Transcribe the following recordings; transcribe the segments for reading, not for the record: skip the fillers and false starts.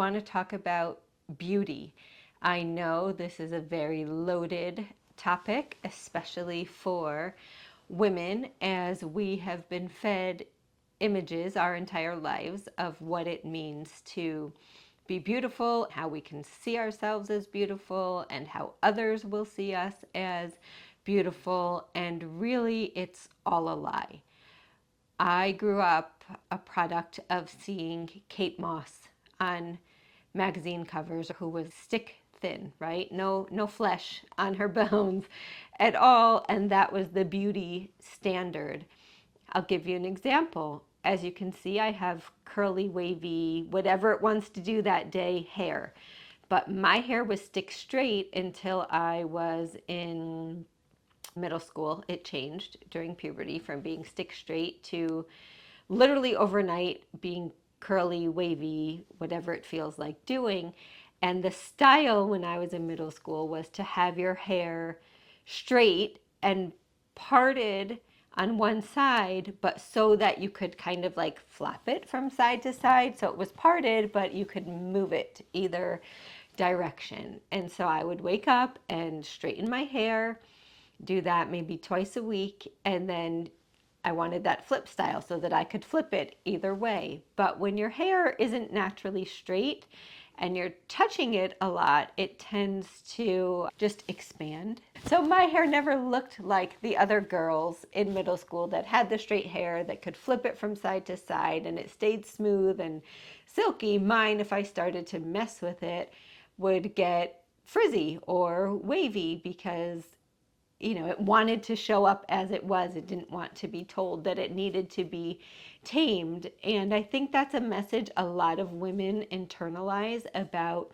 want to talk about beauty. I know this is a very loaded topic, especially for women, as we have been fed images our entire lives of what it means to be beautiful, how we can see ourselves as beautiful, and how others will see us as beautiful. And really, it's all a lie. I grew up a product of seeing Kate Moss on magazine covers, who was stick thin, right? No flesh on her bones at all, and that was the beauty standard. I'll give you an example. As you can see, I have curly, wavy, whatever it wants to do that day hair. But my hair was stick straight until I was in middle school. It changed during puberty from being stick straight to literally overnight being curly, wavy, whatever it feels like doing. And the style when I was in middle school was to have your hair straight and parted on one side, but so that you could kind of like flap it from side to side. So it was parted, but you could move it either direction. And so I would wake up and straighten my hair, do that maybe twice a week, and then I wanted that flip style so that I could flip it either way. But when your hair isn't naturally straight and you're touching it a lot, it tends to just expand. So my hair never looked like the other girls in middle school that had the straight hair that could flip it from side to side and it stayed smooth and silky. Mine, if I started to mess with it, would get frizzy or wavy because it wanted to show up as it was. It didn't want to be told that it needed to be tamed. And I think that's a message a lot of women internalize about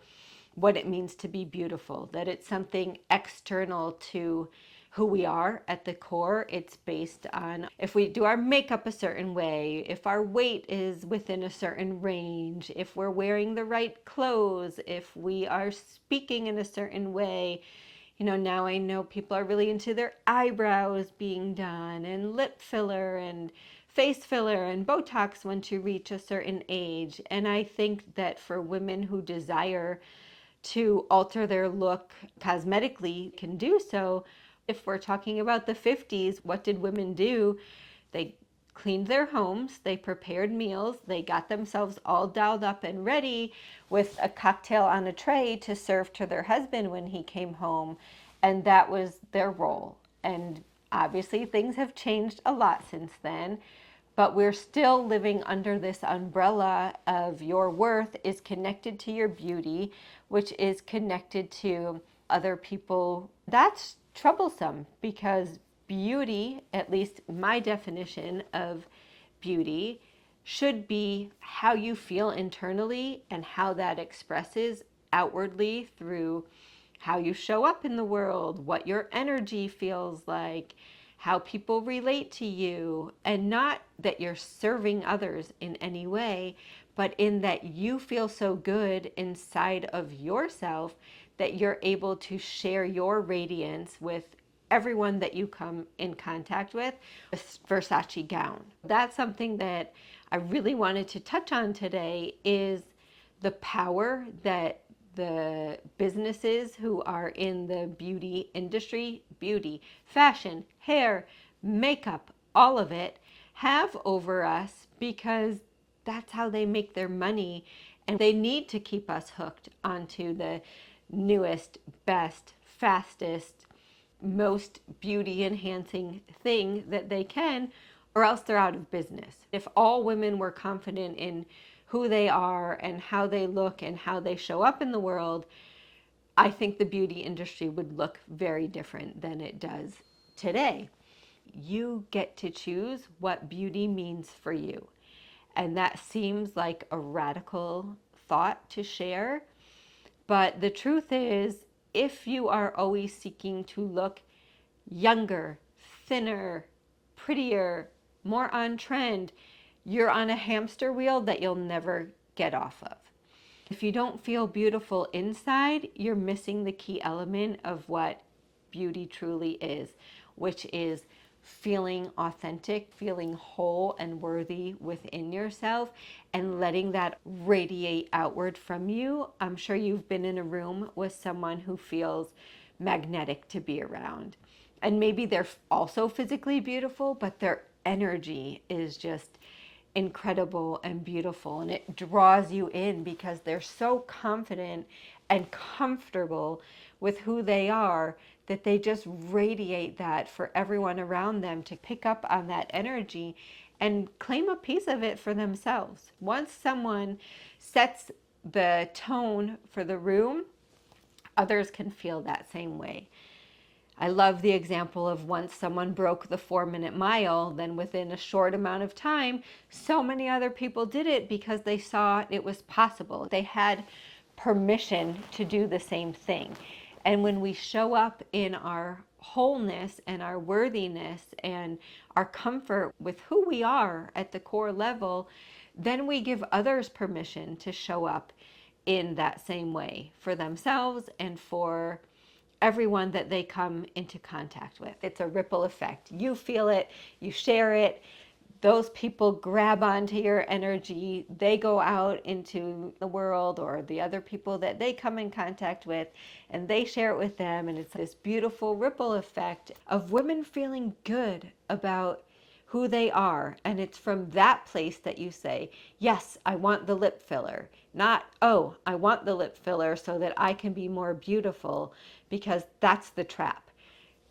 what it means to be beautiful, that it's something external to who we are at the core. It's based on if we do our makeup a certain way, if our weight is within a certain range, if we're wearing the right clothes, if we are speaking in a certain way. Now I know people are really into their eyebrows being done and lip filler and face filler and Botox when to reach a certain age. And I think that for women who desire to alter their look cosmetically can do so. If we're talking about the 50s, what did women do? They cleaned their homes, they prepared meals, they got themselves all dolled up and ready with a cocktail on a tray to serve to their husband when he came home. And that was their role. And obviously things have changed a lot since then, but we're still living under this umbrella of your worth is connected to your beauty, which is connected to other people. That's troublesome because beauty, at least my definition of beauty, should be how you feel internally and how that expresses outwardly through how you show up in the world, what your energy feels like, how people relate to you, and not that you're serving others in any way, but in that you feel so good inside of yourself that you're able to share your radiance with everyone that you come in contact with. A Versace gown. That's something that I really wanted to touch on today, is the power that the businesses who are in the beauty industry, beauty, fashion, hair, makeup, all of it, have over us, because that's how they make their money. And they need to keep us hooked onto the newest, best, fastest, most beauty enhancing thing that they can, or else they're out of business. If all women were confident in who they are and how they look and how they show up in the world, I think the beauty industry would look very different than it does today. You get to choose what beauty means for you. And that seems like a radical thought to share. But the truth is, if you are always seeking to look younger, thinner, prettier, more on trend, you're on a hamster wheel that you'll never get off of. If you don't feel beautiful inside, you're missing the key element of what beauty truly is, which is feeling authentic, feeling whole and worthy within yourself, and letting that radiate outward from you. I'm sure you've been in a room with someone who feels magnetic to be around. And maybe they're also physically beautiful, but their energy is just incredible and beautiful, and it draws you in because they're so confident and comfortable with who they are that they just radiate that for everyone around them to pick up on that energy and claim a piece of it for themselves. Once someone sets the tone for the room, others can feel that same way. I love the example of once someone broke the 4-minute mile, then within a short amount of time, so many other people did it because they saw it was possible. They had permission to do the same thing. And when we show up in our wholeness and our worthiness and our comfort with who we are at the core level, then we give others permission to show up in that same way for themselves and for everyone that they come into contact with. It's a ripple effect. You feel it, you share it, those people grab onto your energy, they go out into the world or the other people that they come in contact with, and they share it with them. And it's this beautiful ripple effect of women feeling good about who they are. And it's from that place that you say, yes, I want the lip filler. Not, oh, I want the lip filler so that I can be more beautiful, because that's the trap.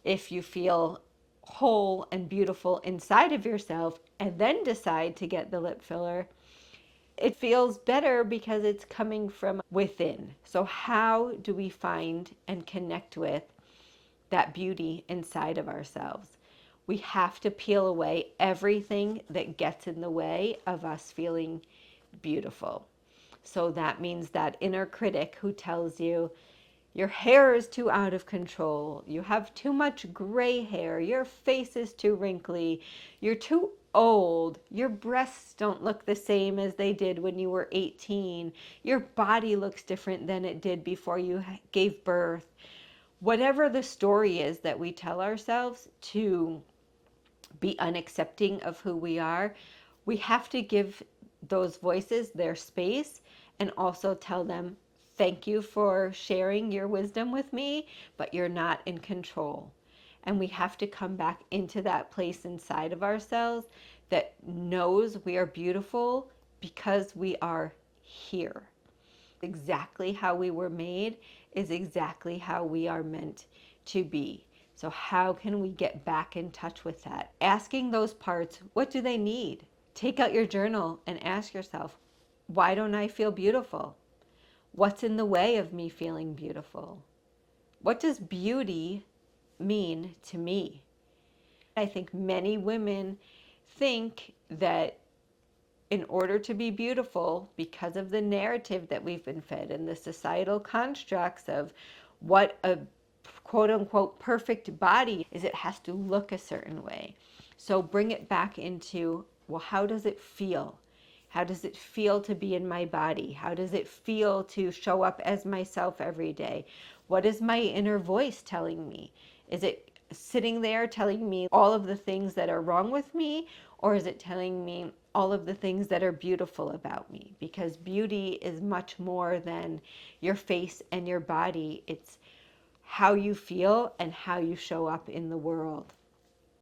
If you feel whole and beautiful inside of yourself and then decide to get the lip filler, it feels better because it's coming from within. So how do we find and connect with that beauty inside of ourselves? We have to peel away everything that gets in the way of us feeling beautiful. So that means that inner critic who tells you, your hair is too out of control, you have too much gray hair, your face is too wrinkly, you're too old, your breasts don't look the same as they did when you were 18, your body looks different than it did before you gave birth. Whatever the story is that we tell ourselves to be unaccepting of who we are, we have to give those voices their space and also tell them, thank you for sharing your wisdom with me, but you're not in control. And we have to come back into that place inside of ourselves that knows we are beautiful because we are here. Exactly how we were made is exactly how we are meant to be. So how can we get back in touch with that? Asking those parts, what do they need? Take out your journal and ask yourself, why don't I feel beautiful? What's in the way of me feeling beautiful? What does beauty mean to me? I think many women think that in order to be beautiful, because of the narrative that we've been fed and the societal constructs of what a quote unquote perfect body is, it has to look a certain way. So bring it back into, well, how does it feel? How does it feel to be in my body? How does it feel to show up as myself every day? What is my inner voice telling me? Is it sitting there telling me all of the things that are wrong with me? Or is it telling me all of the things that are beautiful about me? Because beauty is much more than your face and your body. It's how you feel and how you show up in the world.